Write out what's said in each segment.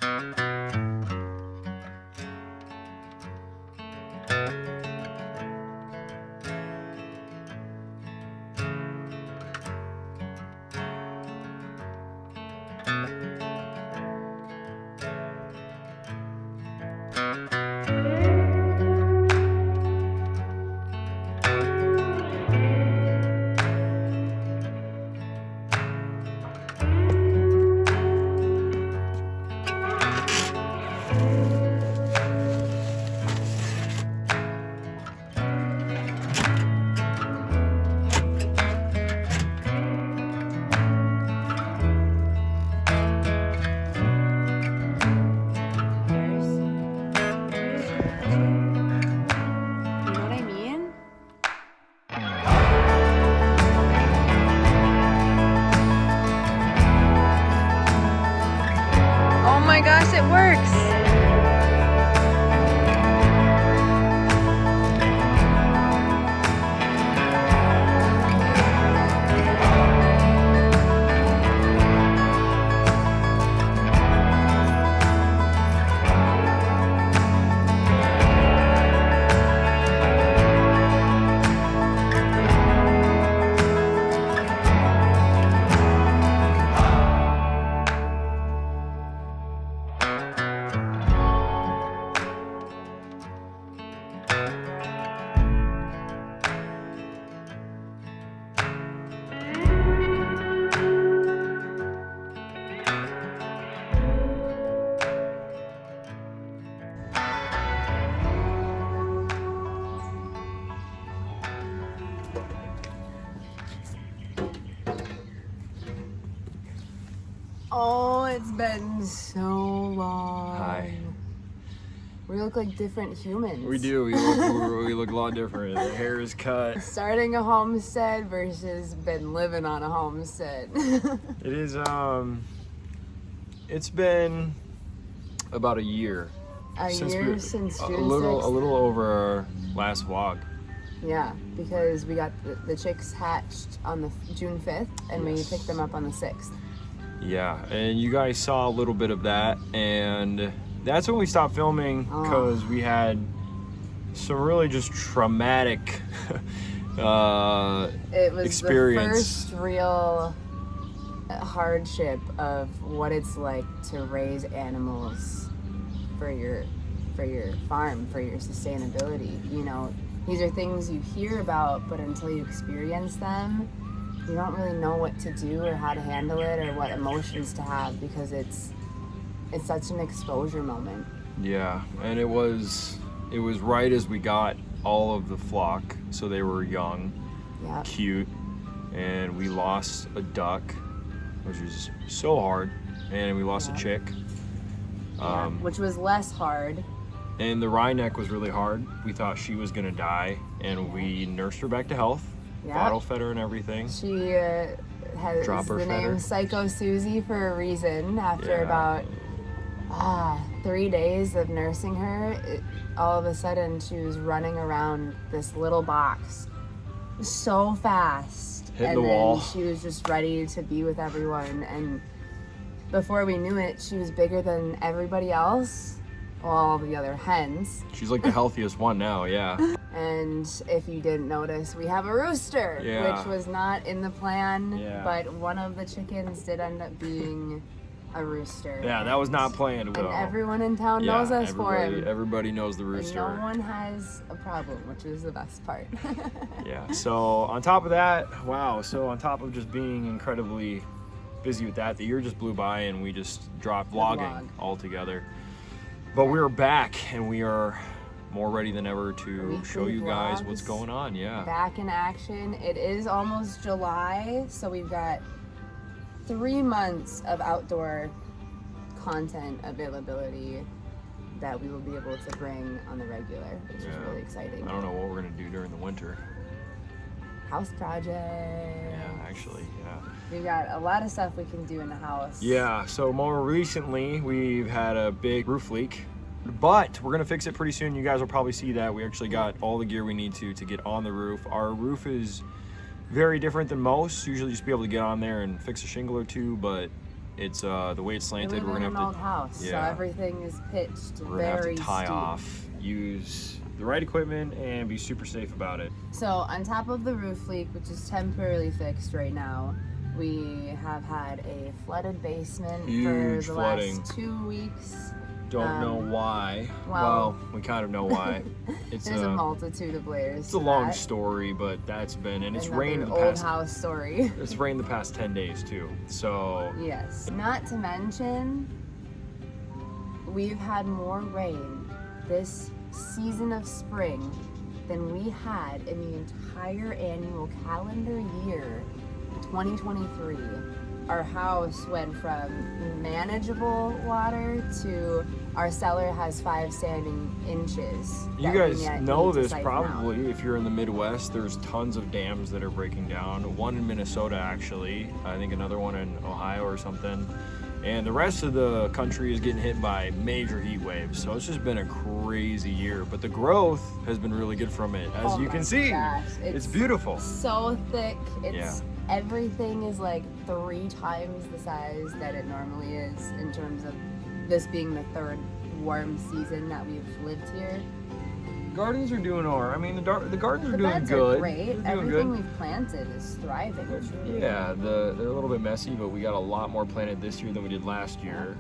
Oh my gosh, it works! Oh, it's been so long. Hi. We look like different humans. We do. We look a lot different. The hair is cut. Starting a homestead versus been living on a homestead. It is. It's been about a year. Since June 6th. A little over our last vlog. Yeah, because we got the chicks hatched on the June 5th, and we picked them up on the 6th. Yeah, and you guys saw a little bit of that, and that's when we stopped filming because we had some really just traumatic it was experience. The first real hardship of what it's like to raise animals for your farm, for your sustainability. You know, these are things you hear about, but until you experience them, you don't really know what to do or how to handle it or what emotions to have, because it's such an exposure moment. Yeah, and it was right as we got all of the flock, so they were young, cute, and we lost a duck, which was so hard, and we lost a chick. Which was less hard. And the wryneck was really hard. We thought she was gonna die, and we nursed her back to health. Bottle fed her and everything. She has the name Psycho Susie for a reason. After about 3 days of nursing her, all of a sudden she was running around this little box so fast. Hitting the wall. She was just ready to be with everyone. And before we knew it, she was bigger than everybody else. All the other hens. She's like the healthiest one now, yeah. And if you didn't notice, we have a rooster, which was not in the plan, but one of the chickens did end up being a rooster. Yeah, that was not planned. And everyone in town knows us for him. Everybody knows the rooster. And no one has a problem, which is the best part. Yeah, so on top of that, so on top of just being incredibly busy with that, the year just blew by and we just dropped vlogging altogether. But we're back and we are more ready than ever to show you guys what's going on. Back in action. It is almost July, so we've got 3 months of outdoor content availability that we will be able to bring on the regular, which is really exciting. I don't know what we're gonna do during the winter. House project. Yeah, actually, We've got a lot of stuff we can do in the house. Yeah, so more recently we've had a big roof leak, but we're gonna fix it pretty soon. You guys will probably see that. We actually got all the gear we need to get on the roof. Our roof is very different than most. Usually just be able to get on there and fix a shingle or two, but It's the way it's We slanted. live in an old house, so everything is pitched we're gonna have very to tie steep. off, use the right equipment, and be super safe about it. So on top of the roof leak, which is temporarily fixed right now, we have had a flooded basement Huge for the flooding. last 2 weeks. Don't know why. well, We kind of know why. It's There's a multitude of layers. It's a long story, but that's been, and it's rained the old past. house story. It's rained the past 10 days too. So Yes. Not to mention, we've had more rain this season of spring than we had in the entire annual calendar year 2023. Our house went from manageable water to our cellar has 5 standing inches. you that we guys yet know need to this siphon probably out. if you're in the Midwest. There's tons of dams that are breaking down. One in Minnesota actually. I think another one in Ohio or something. And the rest of the country is getting hit by major heat waves. So it's just been a crazy year. But the growth has been really good from it. As you can see, Gosh, it's beautiful. So thick. Everything is like 3 times the size that it normally is in terms of this being the 3rd warm season that we've lived here. Gardens are doing all right. I mean, the gardens are The doing beds good. are great. They're doing Everything good. we've planted is thriving. It's really Yeah, they're a little bit messy, but we got a lot more planted this year than we did last year.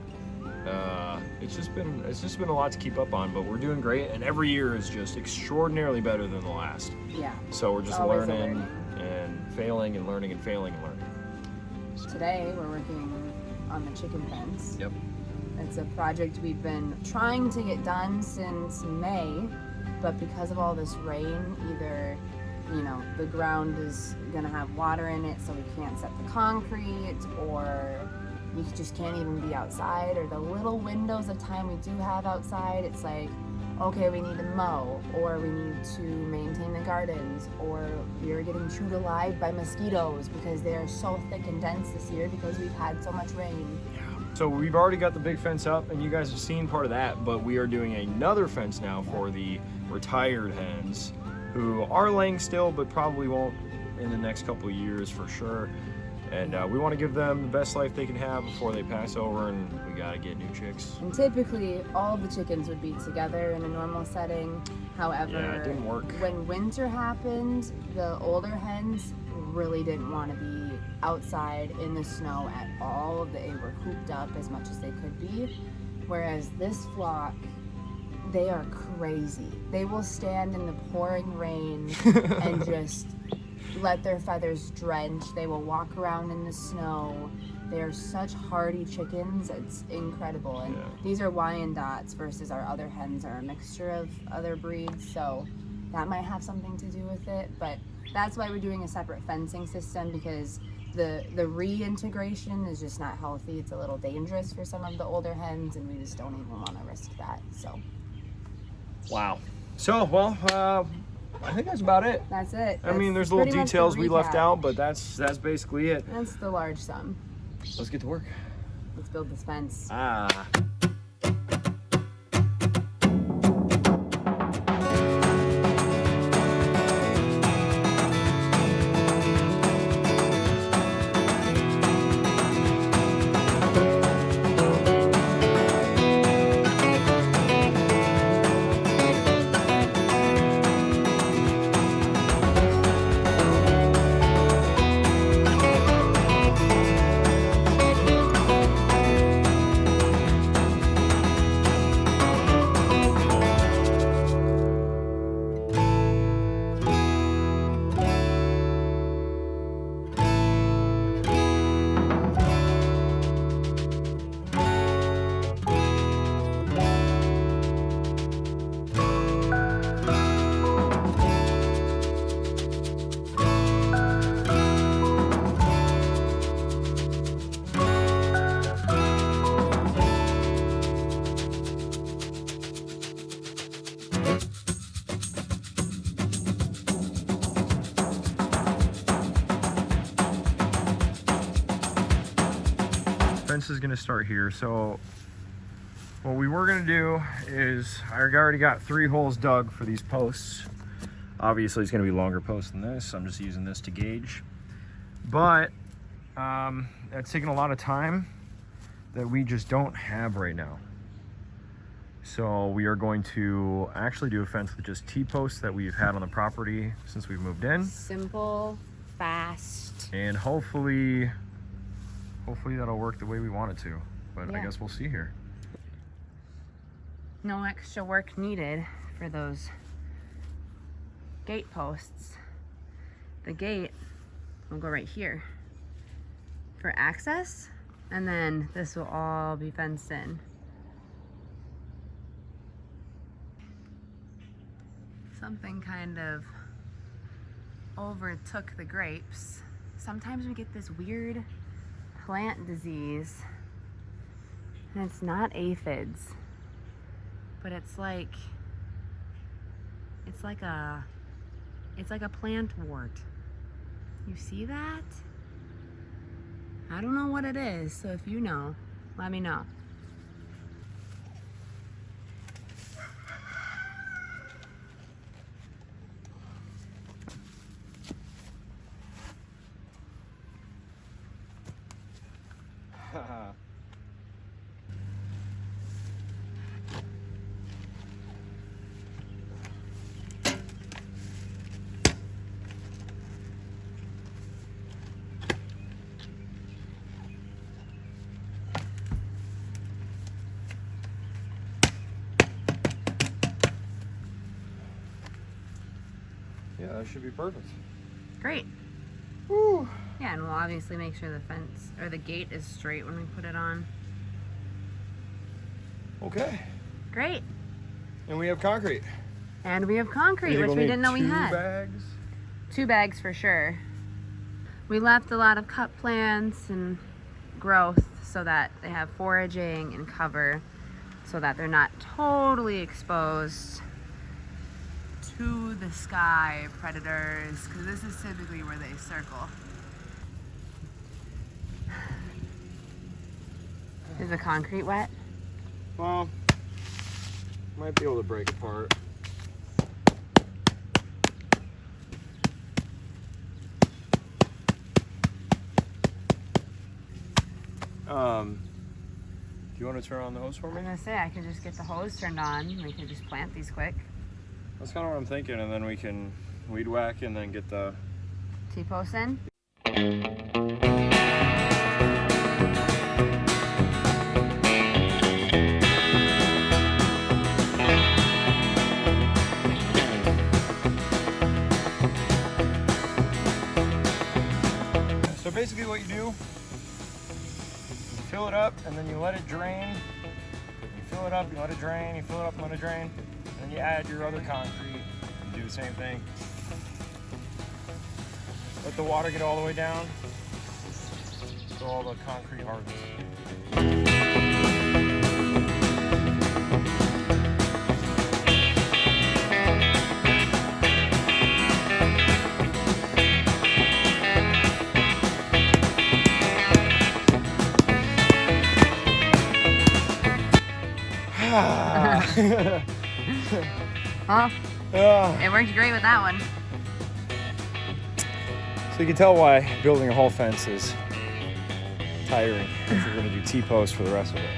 It's just been a lot to keep up on, but we're doing great, and every year is just extraordinarily better than the last. Yeah. So we're just Always a learning and failing and learning and failing and learning. Today we're working on the chicken fence. Yep. It's a project we've been trying to get done since May, but because of all this rain, either, the ground is gonna have water in it, so we can't set the concrete, or you just can't even be outside, or the little windows of time we do have outside, it's like, okay, we need to mow, or we need to maintain the gardens, or we are getting chewed alive by mosquitoes because they are so thick and dense this year because we've had so much rain. So we've already got the big fence up, and you guys have seen part of that, but we are doing another fence now for the retired hens who are laying still, but probably won't in the next couple of years for sure. And we want to give them the best life they can have before they pass over, and we got to get new chicks. And typically, all the chickens would be together in a normal setting. However, Yeah, it didn't work. When winter happened, the older hens really didn't want to be outside in the snow at all. They were cooped up as much as they could be. Whereas this flock, they are crazy. They will stand in the pouring rain and just let their feathers drench. They will walk around in the snow. They are such hardy chickens. It's incredible. And these are Wyandottes versus our other hens are a mixture of other breeds. So that might have something to do with it. But that's why we're doing a separate fencing system, because the reintegration is just not healthy. It's a little dangerous for some of the older hens, and we just don't even want to risk that. So. Wow. So, well, I think that's about it. That's it. I mean, there's pretty little much the details we left recap. out, but that's basically it. That's the large sum. Let's get to work. Let's build this fence. Ah. Fence is gonna start here. So what we were gonna do is, I already got 3 holes dug for these posts. Obviously it's gonna be longer posts than this. I'm just using this to gauge. But that's taking a lot of time that we just don't have right now. So we are going to actually do a fence with just T-posts that we've had on the property since we've moved in. Simple, fast. And hopefully that'll work the way we want it to. But I guess we'll see here. No extra work needed for those gate posts. The gate will go right here for access, and then this will all be fenced in. Something kind of overtook the grapes. Sometimes we get this weird plant disease, and it's not aphids, but it's like a plant wart. You see that? I don't know what it is, so if you know, let me know. Yeah, that should be perfect. Great. Woo. Yeah, and we'll obviously make sure the fence or the gate is straight when we put it on. Okay. Great. And we have concrete. And we have concrete, which we didn't know we had. 2 bags? 2 bags for sure. We left a lot of cut plants and growth so that they have foraging and cover, so that they're not totally exposed to the sky predators, because this is typically where they circle. Is the concrete wet? Well, might be able to break apart. Do you want to turn on the hose for I'm me? gonna say I could just get the hose turned on. We could just plant these quick. That's kind of what I'm thinking, and then we can weed whack and then get the T-post in. So basically what you do, you fill it up and then you let it drain. You fill it up, you let it drain, you fill it up and let it drain. And then you add your other concrete. You do the same thing. Let the water get all the way down so all the concrete hardens. Well, it worked great with that one. So you can tell why building a whole fence is tiring if you're going to do T-posts for the rest of it.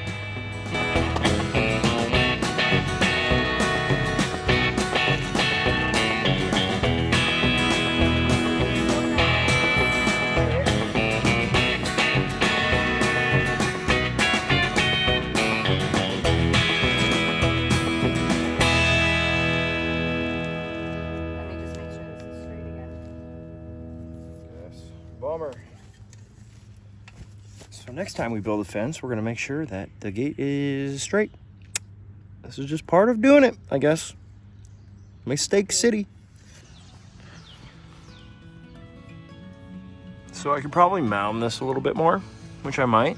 Bummer. So next time we build a fence, we're gonna make sure that the gate is straight. This is just part of doing it, I guess. Mistake City. So I could probably mound this a little bit more, which I might.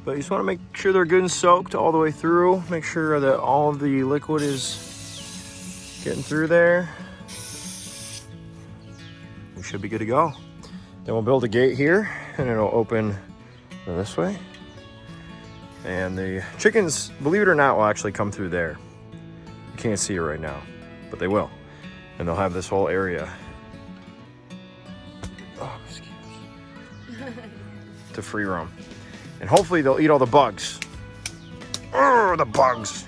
But you just wanna make sure they're good and soaked all the way through. Make sure that all of the liquid is getting through there. We should be good to go. Then we'll build a gate here and it'll open this way. And the chickens, believe it or not, will actually come through there. You can't see it right now, but they will. And they'll have this whole area to free roam. And hopefully they'll eat all the bugs. Oh, the bugs.